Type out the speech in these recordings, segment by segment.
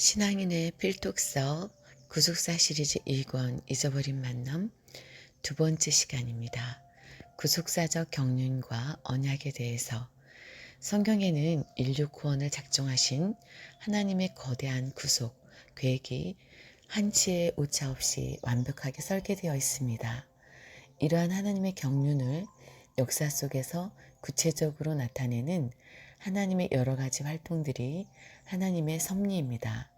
신앙인의 필독서 구속사 시리즈 1권 잊어버린 만남 두 번째 시간입니다. 구속사적 경륜과 언약에 대해서 성경에는 인류 구원을 작정하신 하나님의 거대한 구속 계획이 한치의 오차 없이 완벽하게 설계되어 있습니다. 이러한 하나님의 경륜을 역사 속에서 구체적으로 나타내는 하나님의 여러 가지 활동들이 하나님의 섭리입니다.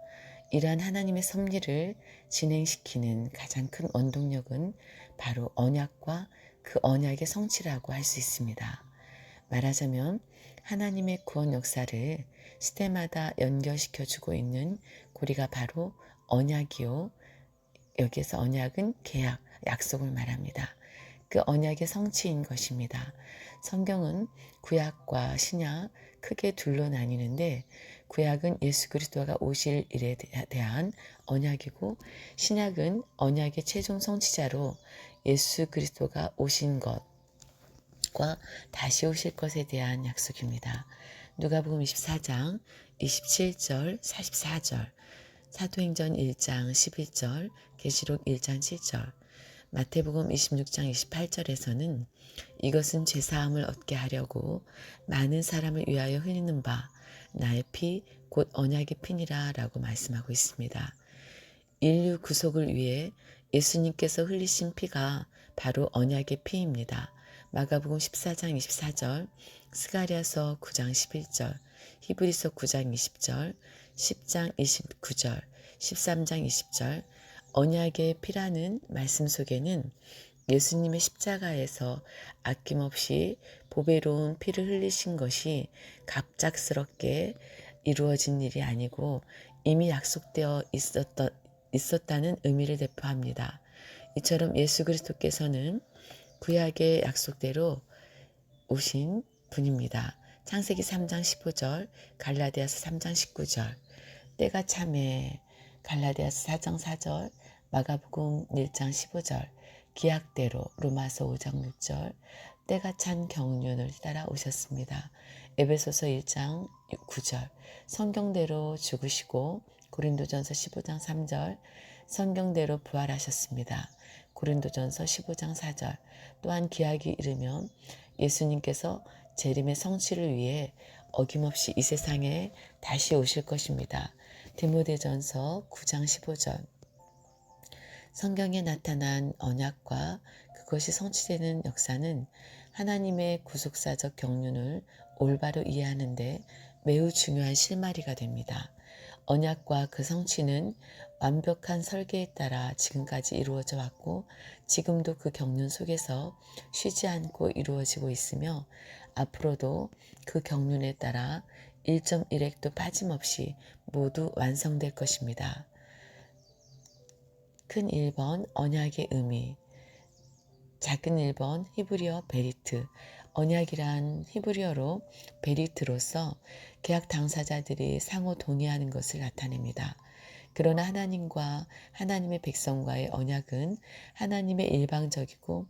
이러한 하나님의 섭리를 진행시키는 가장 큰 원동력은 바로 언약과 그 언약의 성취라고 할 수 있습니다. 말하자면 하나님의 구원 역사를 시대마다 연결시켜주고 있는 고리가 바로 언약이요. 여기에서 언약은 계약, 약속을 말합니다. 그 언약의 성취인 것입니다. 성경은 구약과 신약 크게 둘로 나뉘는데 구약은 예수 그리스도가 오실 일에 대한 언약이고 신약은 언약의 최종 성취자로 예수 그리스도가 오신 것과 다시 오실 것에 대한 약속입니다. 누가복음 24장 27절 44절 사도행전 1장 11절 계시록 1장 7절 마태복음 26장 28절에서는 이것은 죄사함을 얻게 하려고 많은 사람을 위하여 흘리는 바 나의 피 곧 언약의 피니라 라고 말씀하고 있습니다. 인류 구속을 위해 예수님께서 흘리신 피가 바로 언약의 피입니다. 마가복음 14장 24절, 스가랴서 9장 11절, 히브리서 9장 20절, 10장 29절, 13장 20절, 언약의 피라는 말씀 속에는 예수님의 십자가에서 아낌없이 보배로운 피를 흘리신 것이 갑작스럽게 이루어진 일이 아니고 이미 약속되어 있었다는 의미를 대표합니다. 이처럼 예수 그리스도께서는 구약의 약속대로 오신 분입니다. 창세기 3장 15절, 갈라디아서 3장 19절, 때가 참에 갈라디아서 4장 4절, 마가복음 1장 15절, 기약대로 로마서 5장 6절, 때가 찬 경륜을 따라 오셨습니다. 에베소서 1장 9절, 성경대로 죽으시고 고린도전서 15장 3절, 성경대로 부활하셨습니다. 고린도전서 15장 4절, 또한 기약이 이르면 예수님께서 재림의 성취를 위해 어김없이 이 세상에 다시 오실 것입니다. 디모데전서 9장 15절, 성경에 나타난 언약과 그것이 성취되는 역사는 하나님의 구속사적 경륜을 올바로 이해하는 데 매우 중요한 실마리가 됩니다. 언약과 그 성취는 완벽한 설계에 따라 지금까지 이루어져 왔고 지금도 그 경륜 속에서 쉬지 않고 이루어지고 있으며 앞으로도 그 경륜에 따라 1.1획도 빠짐없이 모두 완성될 것입니다. 큰 1번 언약의 의미, 작은 1번 히브리어 베리트, 언약이란 히브리어로 베리트로서 계약 당사자들이 상호 동의하는 것을 나타냅니다. 그러나 하나님과 하나님의 백성과의 언약은 하나님의 일방적이고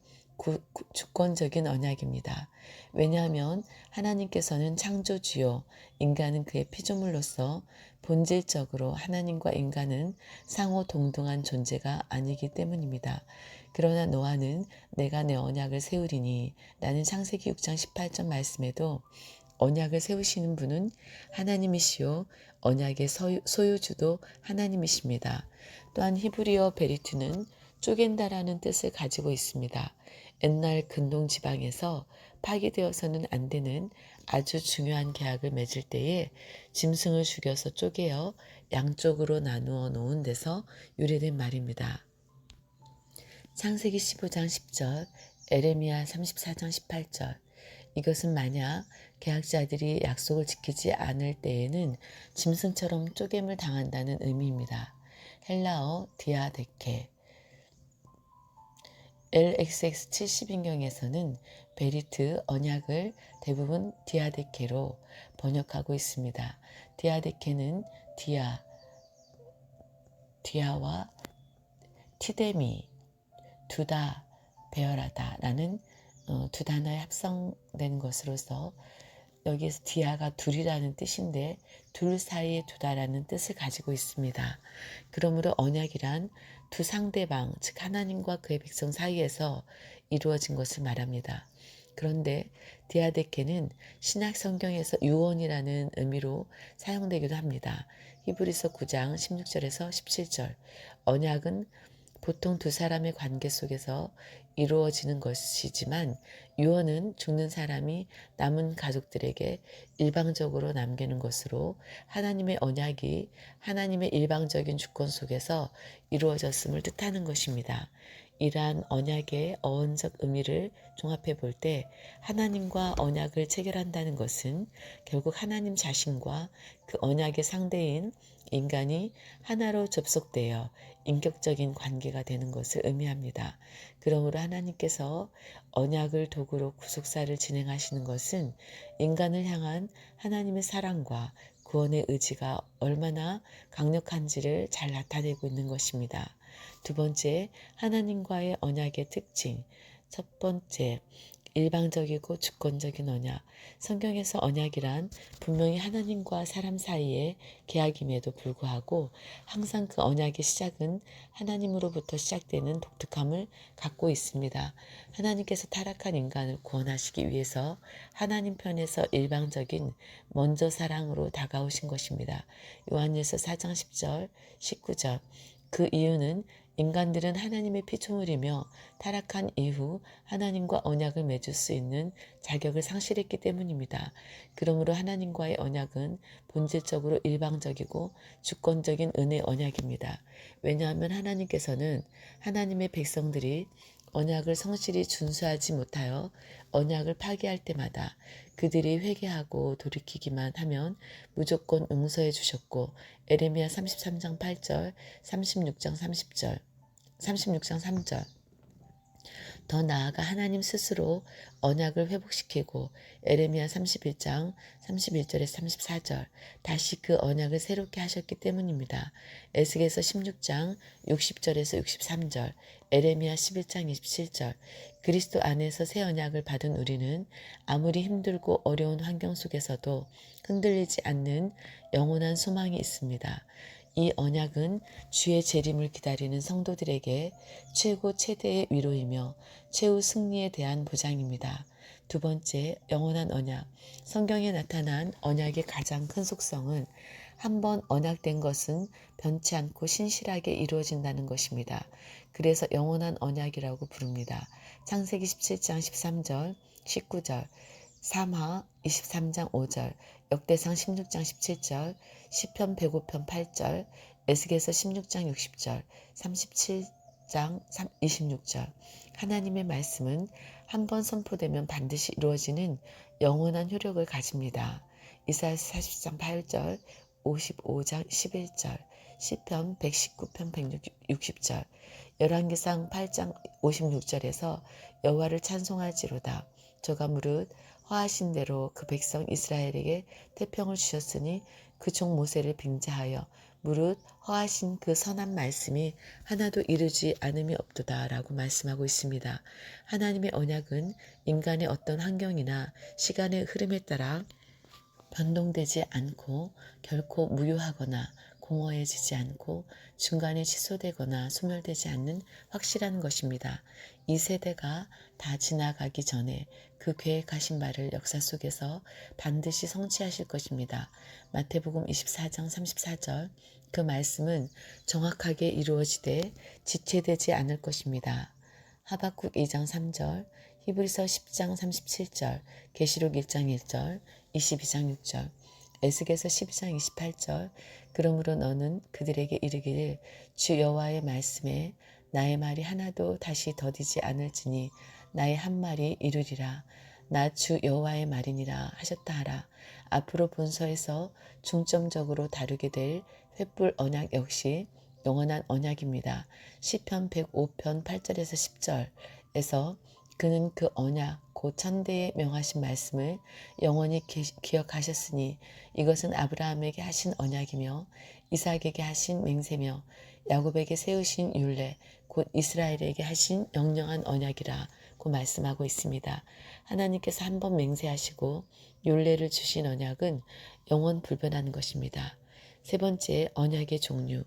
주권적인 언약입니다. 왜냐하면 하나님께서는 창조주요, 인간은 그의 피조물로서 본질적으로 하나님과 인간은 상호 동등한 존재가 아니기 때문입니다. 그러나 노아는 내가 내 언약을 세우리니 라는 창세기 6장 18절 말씀에도 언약을 세우시는 분은 하나님이시요 언약의 소유주도 하나님이십니다. 또한 히브리어 베리트는 쪼갠다라는 뜻을 가지고 있습니다. 옛날 근동 지방에서 파기되어서는 안 되는 아주 중요한 계약을 맺을 때에 짐승을 죽여서 쪼개어 양쪽으로 나누어 놓은 데서 유래된 말입니다. 창세기 15장 10절, 에레미야 34장 18절, 이것은 만약 계약자들이 약속을 지키지 않을 때에는 짐승처럼 쪼갰을 당한다는 의미입니다. 헬라어 디아데케, LXX 70인경에서는 베리트 언약을 대부분 디아데케로 번역하고 있습니다. 디아데케는 디아와 티데미, 두다, 배열하다 라는 두 단어에 합성된 것으로서 여기에서 디아가 둘이라는 뜻인데 둘 사이에 두다라는 뜻을 가지고 있습니다. 그러므로 언약이란 두 상대방, 즉 하나님과 그의 백성 사이에서 이루어진 것을 말합니다. 그런데 디아데케는 신약 성경에서 유언이라는 의미로 사용되기도 합니다. 히브리서 9장 16절에서 17절. 언약은 보통 두 사람의 관계 속에서 이루어지는 것이지만 유언은 죽는 사람이 남은 가족들에게 일방적으로 남기는 것으로 하나님의 언약이 하나님의 일방적인 주권 속에서 이루어졌음을 뜻하는 것입니다. 이러한 언약의 어원적 의미를 종합해 볼 때 하나님과 언약을 체결한다는 것은 결국 하나님 자신과 그 언약의 상대인 인간이 하나로 접속되어 인격적인 관계가 되는 것을 의미합니다. 그러므로 하나님께서 언약을 도구로 구속사를 진행하시는 것은 인간을 향한 하나님의 사랑과 구원의 의지가 얼마나 강력한지를 잘 나타내고 있는 것입니다. 두 번째, 하나님과의 언약의 특징. 첫 번째, 일방적이고 주권적인 언약. 성경에서 언약이란 분명히 하나님과 사람 사이의 계약임에도 불구하고 항상 그 언약의 시작은 하나님으로부터 시작되는 독특함을 갖고 있습니다. 하나님께서 타락한 인간을 구원하시기 위해서 하나님 편에서 일방적인 먼저 사랑으로 다가오신 것입니다. 요한일서 4장 10절, 19절. 그 이유는 인간들은 하나님의 피조물이며 타락한 이후 하나님과 언약을 맺을 수 있는 자격을 상실했기 때문입니다. 그러므로 하나님과의 언약은 본질적으로 일방적이고 주권적인 은혜 언약입니다. 왜냐하면 하나님께서는 하나님의 백성들이 언약을 성실히 준수하지 못하여 언약을 파기할 때마다 그들이 회개하고 돌이키기만 하면 무조건 용서해 주셨고 에레미야 33장 8절, 36장 30절, 36장 3절. 더 나아가 하나님 스스로 언약을 회복시키고 에레미야 31장 31절에서 34절 다시 그 언약을 새롭게 하셨기 때문입니다. 에스겔서 16장 60절에서 63절 에레미야 11장 27절 그리스도 안에서 새 언약을 받은 우리는 아무리 힘들고 어려운 환경 속에서도 흔들리지 않는 영원한 소망이 있습니다. 이 언약은 주의 재림을 기다리는 성도들에게 최고 최대의 위로이며 최후 승리에 대한 보장입니다. 두 번째, 영원한 언약. 성경에 나타난 언약의 가장 큰 속성은 한번 언약된 것은 변치 않고 신실하게 이루어진다는 것입니다. 그래서 영원한 언약이라고 부릅니다. 창세기 17장 13절, 19절, 삼하 23장 5절, 역대상 16장 17절, 시편 105편 8절, 에스겔서 16장 60절, 37장 26절. 하나님의 말씀은 한 번 선포되면 반드시 이루어지는 영원한 효력을 가집니다. 이사야서 40장 8절, 55장 11절, 시편 119편 160절, 열왕기상 8장 56절에서 여호와를 찬송할지로다. 저가 무릇 허하신 대로 그 백성 이스라엘에게 태평을 주셨으니 그 종 모세를 빙자하여 무릇 허하신 그 선한 말씀이 하나도 이르지 않음이 없도다 라고 말씀하고 있습니다. 하나님의 언약은 인간의 어떤 환경이나 시간의 흐름에 따라 변동되지 않고 결코 무효하거나 공허해지지 않고 중간에 취소되거나 소멸되지 않는 확실한 것입니다. 이 세대가 다 지나가기 전에 그 계획하신 바를 역사 속에서 반드시 성취하실 것입니다. 마태복음 24장 34절 그 말씀은 정확하게 이루어지되 지체되지 않을 것입니다. 하박국 2장 3절, 히브리서 10장 37절, 계시록 1장 1절, 22장 6절, 에스겔서 12장 28절 그러므로 너는 그들에게 이르기를 주 여호와의 말씀에 나의 말이 하나도 다시 더디지 않을지니 나의 한 말이 이루리라. 나 주 여호와의 말이니라 하셨다 하라. 앞으로 본서에서 중점적으로 다루게 될 횃불 언약 역시 영원한 언약입니다. 시편 105편 8절에서 10절에서 그는 그 언약 곧 천대에 명하신 말씀을 영원히 기억하셨으니 이것은 아브라함에게 하신 언약이며 이삭에게 하신 맹세며 야곱에게 세우신 율례 곧 이스라엘에게 하신 영영한 언약이라 고 말씀하고 있습니다. 하나님께서 한 번 맹세하시고 율례를 주신 언약은 영원 불변하는 것입니다. 세 번째, 언약의 종류.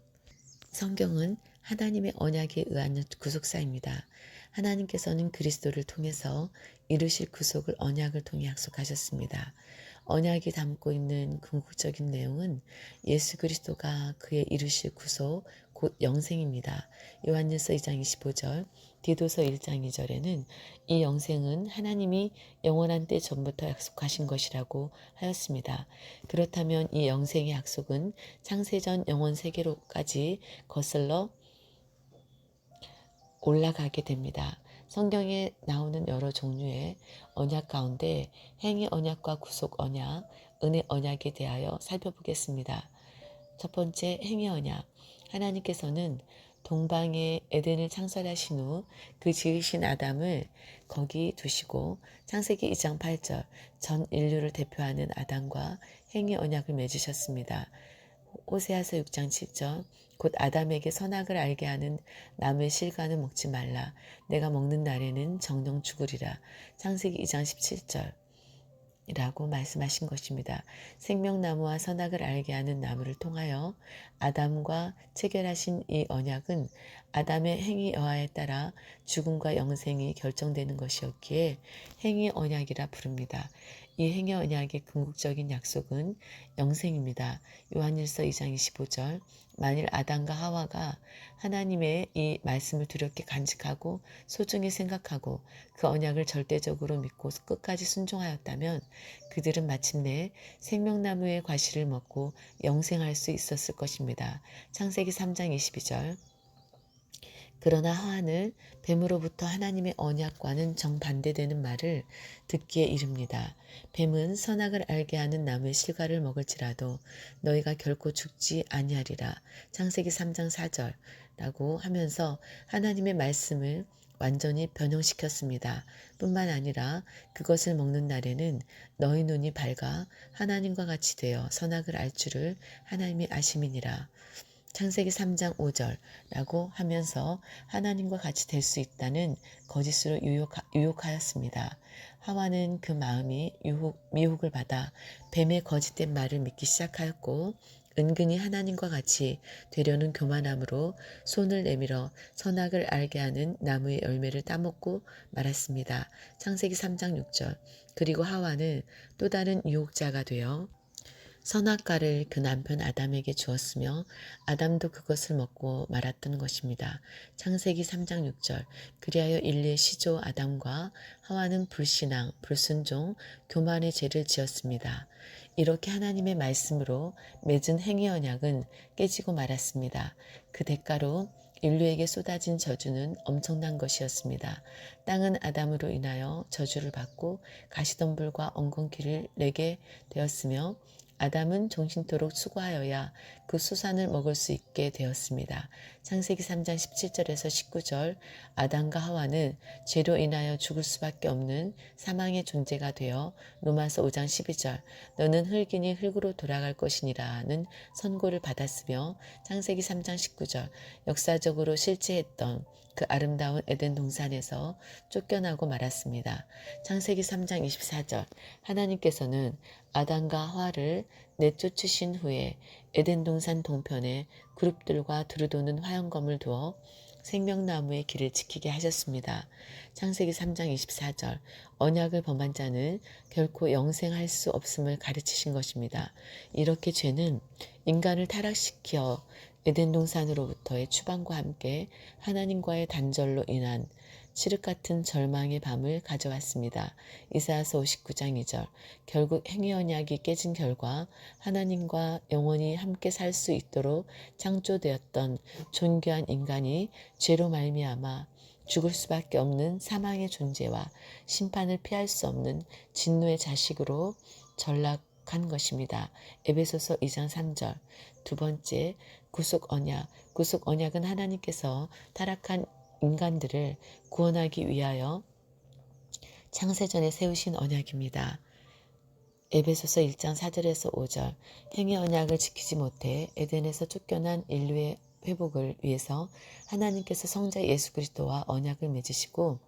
성경은 하나님의 언약에 의한 구속사입니다. 하나님께서는 그리스도를 통해서 이루실 구속을 언약을 통해 약속하셨습니다. 언약이 담고 있는 궁극적인 내용은 예수 그리스도가 그의 이루실 구속, 곧 영생입니다. 요한일서 2장 25절, 디도서 1장 2절에는 이 영생은 하나님이 영원한 때 전부터 약속하신 것이라고 하였습니다. 그렇다면 이 영생의 약속은 창세전 영원 세계로까지 거슬러 올라가게 됩니다. 성경에 나오는 여러 종류의 언약 가운데 행위 언약과 구속 언약, 은혜 언약에 대하여 살펴보겠습니다. 첫 번째, 행위 언약. 하나님께서는 동방의 에덴을 창설하신 후 그 지으신 아담을 거기 두시고 창세기 2장 8절 전 인류를 대표하는 아담과 행위 언약을 맺으셨습니다. 호세아서 6장 7절 곧 아담에게 선악을 알게 하는 나무의 실과는 먹지 말라. 내가 먹는 날에는 정령 죽으리라. 창세기 2장 17절 이라고 말씀하신 것입니다. 생명나무와 선악을 알게 하는 나무를 통하여 아담과 체결하신 이 언약은 아담의 행위 여하에 따라 죽음과 영생이 결정되는 것이었기에 행위 언약이라 부릅니다. 이 행위 언약의 궁극적인 약속은 영생입니다. 요한일서 2장 25절 만일 아담과 하와가 하나님의 이 말씀을 두렵게 간직하고 소중히 생각하고 그 언약을 절대적으로 믿고 끝까지 순종하였다면 그들은 마침내 생명나무의 과실을 먹고 영생할 수 있었을 것입니다. 창세기 3장 22절 그러나 하와는 뱀으로부터 하나님의 언약과는 정반대되는 말을 듣기에 이릅니다. 뱀은 선악을 알게 하는 나무의 실과를 먹을지라도 너희가 결코 죽지 아니하리라. 창세기 3장 4절라고 하면서 하나님의 말씀을 완전히 변형시켰습니다. 뿐만 아니라 그것을 먹는 날에는 너희 눈이 밝아 하나님과 같이 되어 선악을 알 줄을 하나님이 아심이니라. 창세기 3장 5절라고 하면서 하나님과 같이 될 수 있다는 거짓으로 유혹하였습니다. 하와는 그 마음이 미혹을 받아 뱀의 거짓된 말을 믿기 시작하였고 은근히 하나님과 같이 되려는 교만함으로 손을 내밀어 선악을 알게 하는 나무의 열매를 따먹고 말았습니다. 창세기 3장 6절 그리고 하와는 또 다른 유혹자가 되어 선악과를 그 남편 아담에게 주었으며 아담도 그것을 먹고 말았던 것입니다. 창세기 3장 6절 그리하여 인류의 시조 아담과 하와는 불신앙, 불순종, 교만의 죄를 지었습니다. 이렇게 하나님의 말씀으로 맺은 행위 언약은 깨지고 말았습니다. 그 대가로 인류에게 쏟아진 저주는 엄청난 것이었습니다. 땅은 아담으로 인하여 저주를 받고 가시덤불과 엉겅퀴를 내게 되었으며 아담은 종신토록 수고하여야 그 수산을 먹을 수 있게 되었습니다. 창세기 3장 17절에서 19절 아담과 하와는 죄로 인하여 죽을 수밖에 없는 사망의 존재가 되어 로마서 5장 12절 너는 흙이니 흙으로 돌아갈 것이니라는 선고를 받았으며 창세기 3장 19절 역사적으로 실제했던 그 아름다운 에덴 동산에서 쫓겨나고 말았습니다. 창세기 3장 24절 하나님께서는 아담과 하와를 내쫓으신 후에 에덴 동산 동편에 그룹들과 두루도는 화영검을 두어 생명나무의 길을 지키게 하셨습니다. 창세기 3장 24절 언약을 범한 자는 결코 영생할 수 없음을 가르치신 것입니다. 이렇게 죄는 인간을 타락시켜 에덴 동산으로부터의 추방과 함께 하나님과의 단절로 인한 칠흑 같은 절망의 밤을 가져왔습니다. 이사야서 59장 2절 결국 행위 언약이 깨진 결과 하나님과 영원히 함께 살 수 있도록 창조되었던 존귀한 인간이 죄로 말미암아 죽을 수밖에 없는 사망의 존재와 심판을 피할 수 없는 진노의 자식으로 전락한 것입니다. 에베소서 2장 3절 두 번째 구속 언약. 구속 언약은 하나님께서 타락한 인간들을 구원하기 위하여 창세전에 세우신 언약입니다. 에베소서 1장 4절에서 5절 행위 언약을 지키지 못해 에덴에서 쫓겨난 인류의 회복을 위해서 하나님께서 성자 예수 그리스도와 언약을 맺으시고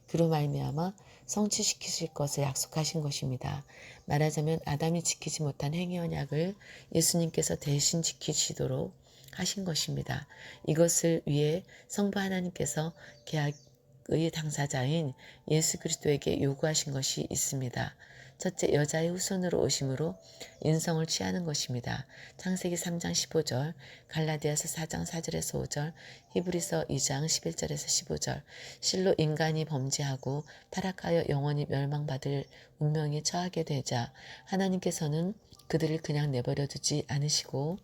그로 말미암아 성취시키실 것을 약속하신 것입니다. 말하자면 아담이 지키지 못한 행위 언약을 예수님께서 대신 지키시도록 하신 것입니다. 이것을 위해 성부 하나님께서 계약의 당사자인 예수 그리스도에게 요구하신 것이 있습니다. 첫째, 여자의 후손으로 오심으로 인성을 취하는 것입니다. 창세기 3장 15절, 갈라디아서 4장 4절에서 5절, 히브리서 2장 11절에서 15절, 실로 인간이 범죄하고 타락하여 영원히 멸망받을 운명에 처하게 되자 하나님께서는 그들을 그냥 내버려 두지 않으시고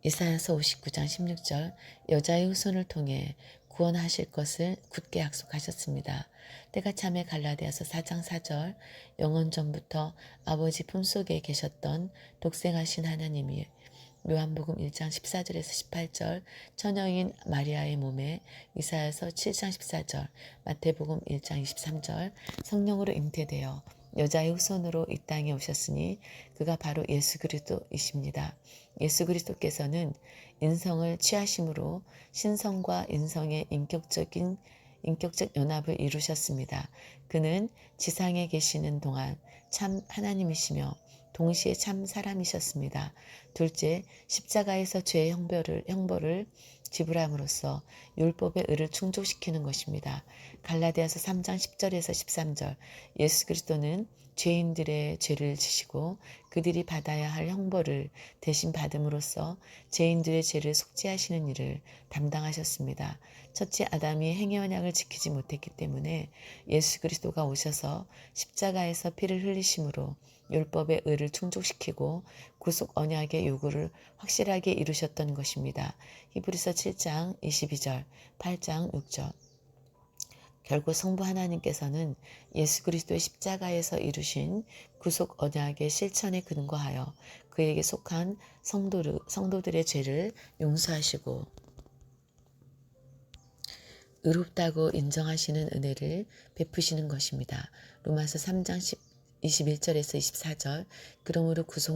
이사야서 59장 16절 여자의 후손을 통해 구원하실 것을 굳게 약속하셨습니다. 때가 참에 갈라디아서 4장 4절 영원 전부터 아버지 품속에 계셨던 독생하신 하나님이 요한복음 1장 14절에서 18절 처녀인 마리아의 몸에 이사야서 7장 14절 마태복음 1장 23절 성령으로 잉태되어 여자의 후손으로 이 땅에 오셨으니 그가 바로 예수 그리스도이십니다. 예수 그리스도께서는 인성을 취하심으로 신성과 인성의 인격적 연합을 이루셨습니다. 그는 지상에 계시는 동안 참 하나님이시며 동시에 참 사람이셨습니다. 둘째, 십자가에서 죄의 형벌을 지불함으로써 율법의 의를 충족시키는 것입니다. 갈라디아서 3장 10절에서 13절 예수 그리스도는 죄인들의 죄를 지시고 그들이 받아야 할 형벌을 대신 받음으로써 죄인들의 죄를 속죄하시는 일을 담당하셨습니다. 첫째 아담이 행위 언약을 지키지 못했기 때문에 예수 그리스도가 오셔서 십자가에서 피를 흘리심으로 율법의 의를 충족시키고 구속 언약의 요구를 확실하게 이루셨던 것입니다. 히브리서 7장 22절, 8장 6절 결국 성부 하나님께서는 예수 그리스도의 십자가에서 이루신 구속 언약의 실천에 근거하여 그에게 속한 성도들의 죄를 용서하시고 의롭다고 인정하시는 은혜를 베푸시는 것입니다. 로마서 3장 21절에서 24절 그러므로 구속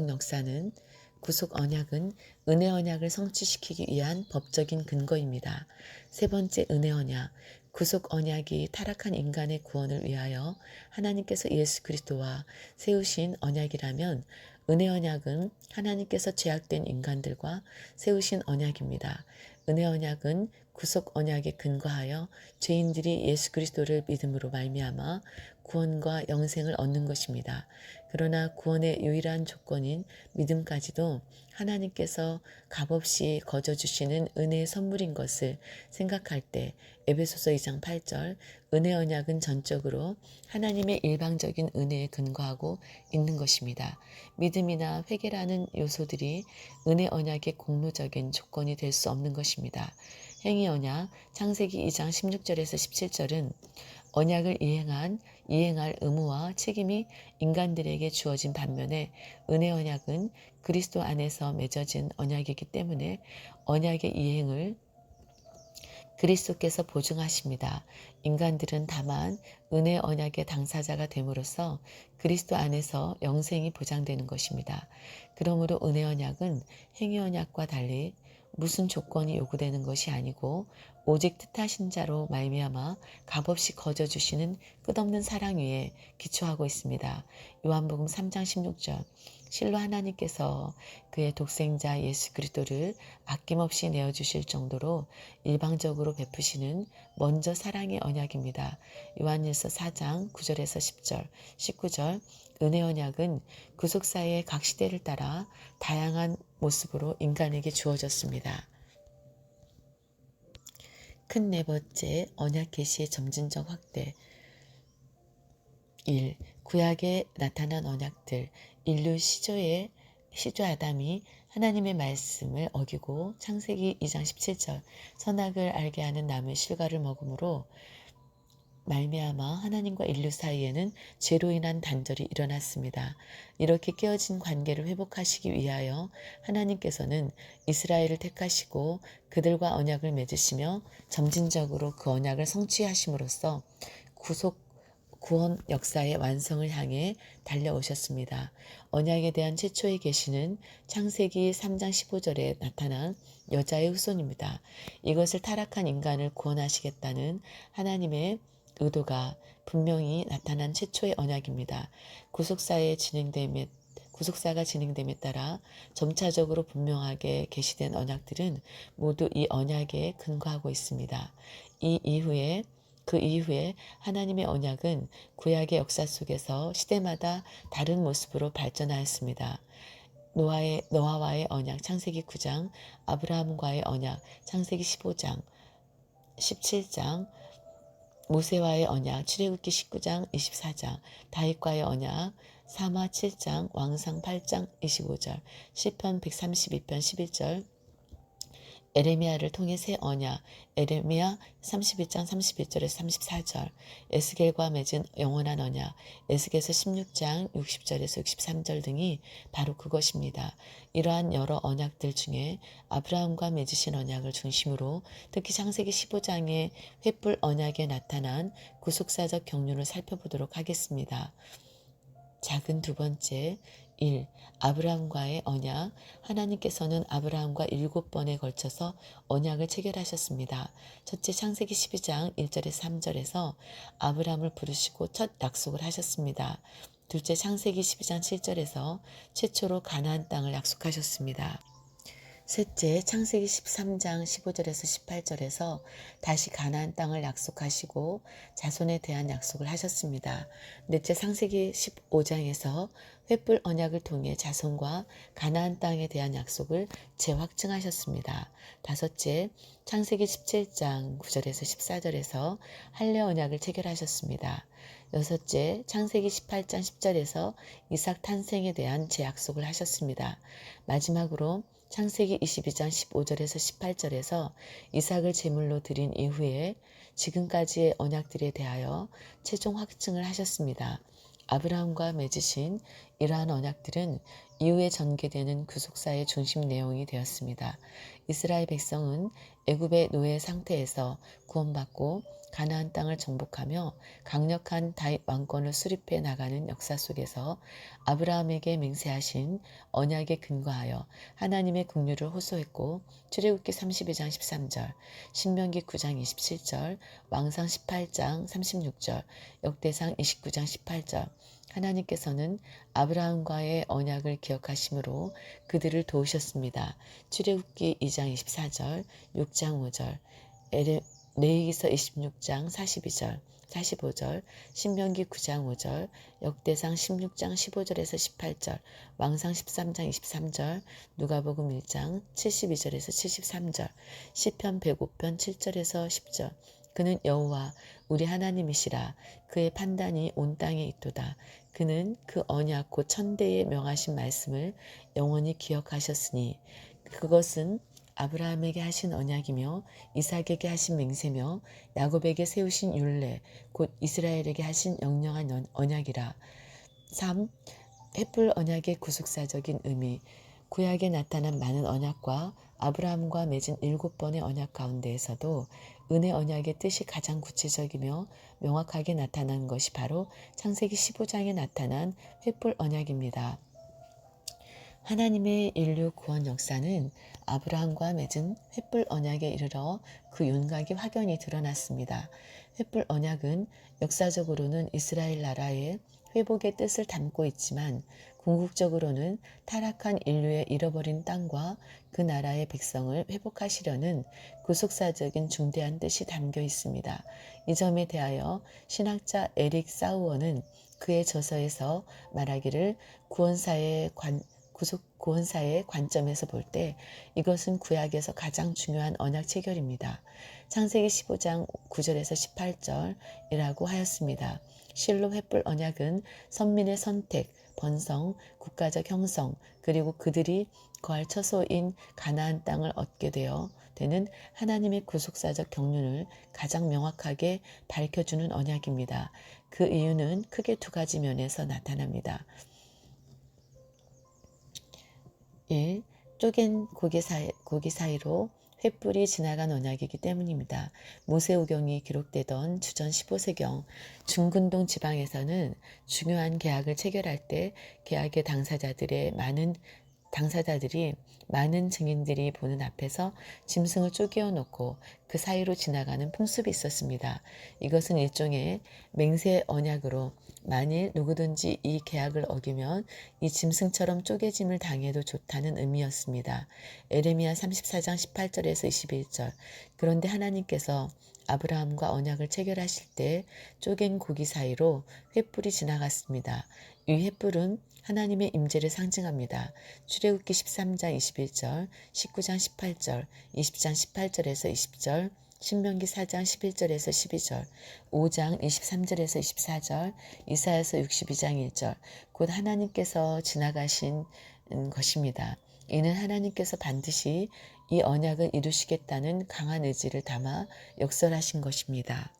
언약은 은혜 언약을 성취시키기 위한 법적인 근거입니다. 세 번째 은혜 언약 구속 언약이 타락한 인간의 구원을 위하여 하나님께서 예수 그리스도와 세우신 언약이라면 은혜 언약은 하나님께서 죄악된 인간들과 세우신 언약입니다. 은혜 언약은 구속 언약에 근거하여 죄인들이 예수 그리스도를 믿음으로 말미암아 구원과 영생을 얻는 것입니다. 그러나 구원의 유일한 조건인 믿음까지도 하나님께서 값없이 거저주시는 은혜의 선물인 것을 생각할 때 에베소서 2장 8절 은혜 언약은 전적으로 하나님의 일방적인 은혜에 근거하고 있는 것입니다. 믿음이나 회개라는 요소들이 은혜 언약의 공로적인 조건이 될 수 없는 것입니다. 행위 언약 창세기 2장 16절에서 17절은 언약을 이행할 의무와 책임이 인간들에게 주어진 반면에 은혜 언약은 그리스도 안에서 맺어진 언약이기 때문에 언약의 이행을 그리스도께서 보증하십니다. 인간들은 다만 은혜 언약의 당사자가 됨으로써 그리스도 안에서 영생이 보장되는 것입니다. 그러므로 은혜 언약은 행위 언약과 달리 무슨 조건이 요구되는 것이 아니고 오직 뜻하신 자로 말미암아 값없이 거저주시는 끝없는 사랑 위에 기초하고 있습니다. 요한복음 3장 16절 실로 하나님께서 그의 독생자 예수 그리스도를 아낌없이 내어주실 정도로 일방적으로 베푸시는 먼저 사랑의 언약입니다. 요한일서 4장 9절에서 10절, 19절 은혜 언약은 구속사의 각 시대를 따라 다양한 모습으로 인간에게 주어졌습니다. 큰 네 번째 언약 계시의 점진적 확대 1. 구약에 나타난 언약들 인류 시조 아담이 하나님의 말씀을 어기고 창세기 2장 17절 선악을 알게 하는 나무의 실과를 먹음으로 말미암아 하나님과 인류 사이에는 죄로 인한 단절이 일어났습니다. 이렇게 깨어진 관계를 회복하시기 위하여 하나님께서는 이스라엘을 택하시고 그들과 언약을 맺으시며 점진적으로 그 언약을 성취하심으로써 구원 역사의 완성을 향해 달려오셨습니다. 언약에 대한 최초의 계시는 창세기 3장 15절에 나타난 여자의 후손입니다. 이것을 타락한 인간을 구원하시겠다는 하나님의 의도가 분명히 나타난 최초의 언약입니다. 구속사가 진행됨에 따라 점차적으로 분명하게 계시된 언약들은 모두 이 언약에 근거하고 있습니다. 그 이후에 하나님의 언약은 구약의 역사 속에서 시대마다 다른 모습으로 발전하였습니다. 노아와의 언약 창세기 9장, 아브라함과의 언약 창세기 15장, 17장, 모세와의 언약 출애굽기 19장 24장, 다윗과의 언약 사마 7장, 왕상 8장 25절, 시편 132편 11절, 에레미야를 통해 새 언약, 에레미야 31장 31절에서 34절, 에스겔과 맺은 영원한 언약, 에스겔서 16장 60절에서 63절 등이 바로 그것입니다. 이러한 여러 언약들 중에 아브라함과 맺으신 언약을 중심으로 특히 창세기 15장의 횃불 언약에 나타난 구속사적 경륜을 살펴보도록 하겠습니다. 작은 두 번째, 1. 아브라함과의 언약. 하나님께서는 아브라함과 7번에 걸쳐서 언약을 체결하셨습니다. 첫째 창세기 12장 1절에서 3절에서 아브라함을 부르시고 첫 약속을 하셨습니다. 둘째 창세기 12장 7절에서 최초로 가나안 땅을 약속하셨습니다. 셋째 창세기 13장 15절에서 18절에서 다시 가나안 땅을 약속하시고 자손에 대한 약속을 하셨습니다. 넷째 창세기 15장에서 횃불 언약을 통해 자손과 가나안 땅에 대한 약속을 재확증하셨습니다. 다섯째 창세기 17장 9절에서 14절에서 할례 언약을 체결하셨습니다. 여섯째 창세기 18장 10절에서 이삭 탄생에 대한 재약속을 하셨습니다. 마지막으로 창세기 22장 15절에서 18절에서 이삭을 제물로 드린 이후에 지금까지의 언약들에 대하여 최종 확증을 하셨습니다. 아브라함과 맺으신 이러한 언약들은 이후에 전개되는 구속사의 중심 내용이 되었습니다. 이스라엘 백성은 애굽의 노예 상태에서 구원받고 가나안 땅을 정복하며 강력한 다윗 왕권을 수립해 나가는 역사 속에서 아브라함에게 맹세하신 언약에 근거하여 하나님의 긍휼을 호소했고 출애굽기 32장 13절, 신명기 9장 27절, 왕상 18장 36절, 역대상 29장 18절 하나님께서는 아브라함과의 언약을 기억하심으로 그들을 도우셨습니다. 출애굽기 2장 24절, 6장 5절, 레위기서 26장 42절, 45절, 신명기 9장 5절, 역대상 16장 15절에서 18절, 왕상 13장 23절, 누가복음 1장 72절에서 73절, 시편 105편 7절에서 10절. 그는 여호와 우리 하나님이시라. 그의 판단이 온 땅에 있도다. 그는 그 언약 곧 천대에 명하신 말씀을 영원히 기억하셨으니 그것은 아브라함에게 하신 언약이며 이삭에게 하신 맹세며 야곱에게 세우신 율례 곧 이스라엘에게 하신 영영한 언약이라. 3. 횃불 언약의 구속사적인 의미. 구약에 나타난 많은 언약과 아브라함과 맺은 7번의 언약 가운데에서도 은혜 언약의 뜻이 가장 구체적이며 명확하게 나타난 것이 바로 창세기 15장에 나타난 횃불 언약입니다. 하나님의 인류 구원 역사는 아브라함과 맺은 횃불 언약에 이르러 그 윤곽이 확연히 드러났습니다. 횃불 언약은 역사적으로는 이스라엘 나라의 회복의 뜻을 담고 있지만 궁극적으로는 타락한 인류의 잃어버린 땅과 그 나라의 백성을 회복하시려는 구속사적인 중대한 뜻이 담겨 있습니다. 이 점에 대하여 신학자 에릭 사우어는 그의 저서에서 말하기를 구원사의 관점에서 볼 때 이것은 구약에서 가장 중요한 언약 체결입니다. 창세기 15장 9절에서 18절이라고 하였습니다. 실로 횃불 언약은 선민의 선택, 번성, 국가적 형성, 그리고 그들이 거할 처소인 가나안 땅을 얻게 되는 하나님의 구속사적 경륜을 가장 명확하게 밝혀주는 언약입니다. 그 이유는 크게 두 가지 면에서 나타납니다. 1. 쪼갠 고기 사이로 횃불이 지나간 언약이기 때문입니다. 모세오경이 기록되던 주전 15세경 중근동 지방에서는 중요한 계약을 체결할 때 계약의 당사자들의 많은 당사자들이 많은 증인들이 보는 앞에서 짐승을 쪼개어 놓고 그 사이로 지나가는 풍습이 있었습니다. 이것은 일종의 맹세 언약으로 만일 누구든지 이 계약을 어기면 이 짐승처럼 쪼개짐을 당해도 좋다는 의미였습니다. 에레미야 34장 18절에서 21절. 그런데 하나님께서 아브라함과 언약을 체결하실 때 쪼갠 고기 사이로 횃불이 지나갔습니다. 이 횃불은 하나님의 임재를 상징합니다. 출애굽기 13장 21절, 19장 18절, 20장 18절에서 20절, 신명기 4장 11절에서 12절, 5장 23절에서 24절, 이사야서 62장 1절, 곧 하나님께서 지나가신 것입니다. 이는 하나님께서 반드시 이 언약을 이루시겠다는 강한 의지를 담아 역설하신 것입니다.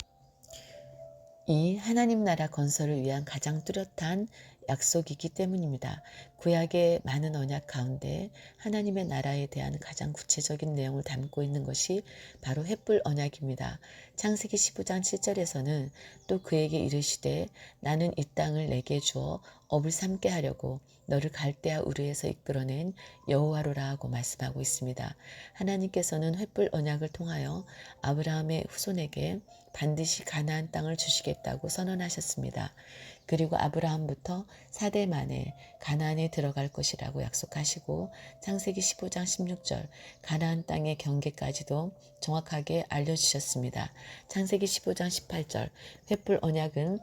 이 하나님 나라 건설을 위한 가장 뚜렷한 약속이기 때문입니다. 구약의 많은 언약 가운데 하나님의 나라에 대한 가장 구체적인 내용을 담고 있는 것이 바로 횃불 언약입니다. 창세기 15장 7절에서는 또 그에게 이르시되 나는 이 땅을 내게 주어 업을 삼게 하려고 너를 갈대아 우르에서 이끌어낸 여호와로라 하고 말씀하고 있습니다. 하나님께서는 횃불 언약을 통하여 아브라함의 후손에게 반드시 가나안 땅을 주시겠다고 선언하셨습니다. 그리고 아브라함부터 4대 만에 가나안에 들어갈 것이라고 약속하시고 창세기 15장 16절 가나안 땅의 경계까지도 정확하게 알려주셨습니다. 창세기 15장 18절 횃불 언약은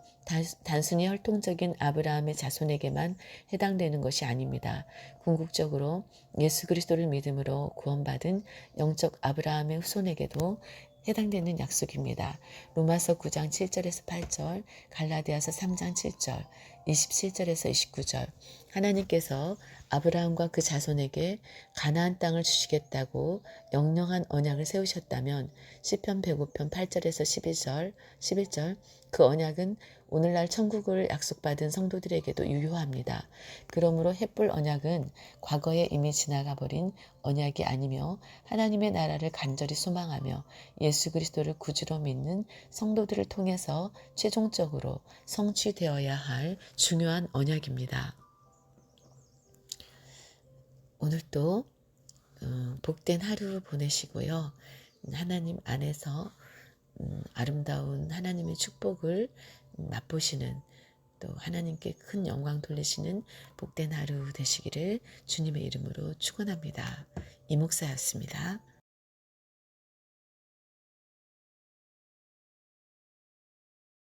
단순히 혈통적인 아브라함의 자손에게만 해당되는 것이 아닙니다. 궁극적으로 예수 그리스도를 믿음으로 구원받은 영적 아브라함의 후손에게도 해당되는 약속입니다. 로마서 9장 7절에서 8절, 갈라디아서 3장 7절, 27절에서 29절. 하나님께서 아브라함과 그 자손에게 가나안 땅을 주시겠다고 영영한 언약을 세우셨다면 시편 105편 8절에서 11절 그 언약은 오늘날 천국을 약속받은 성도들에게도 유효합니다. 그러므로 횃불 언약은 과거에 이미 지나가 버린 언약이 아니며 하나님의 나라를 간절히 소망하며 예수 그리스도를 구주로 믿는 성도들을 통해서 최종적으로 성취되어야 할 중요한 언약입니다. 오늘도 복된 하루 보내시고요. 하나님 안에서 아름다운 하나님의 축복을 맛보시는 또 하나님께 큰 영광 돌리시는 복된 하루 되시기를 주님의 이름으로 축원합니다. 이목사였습니다.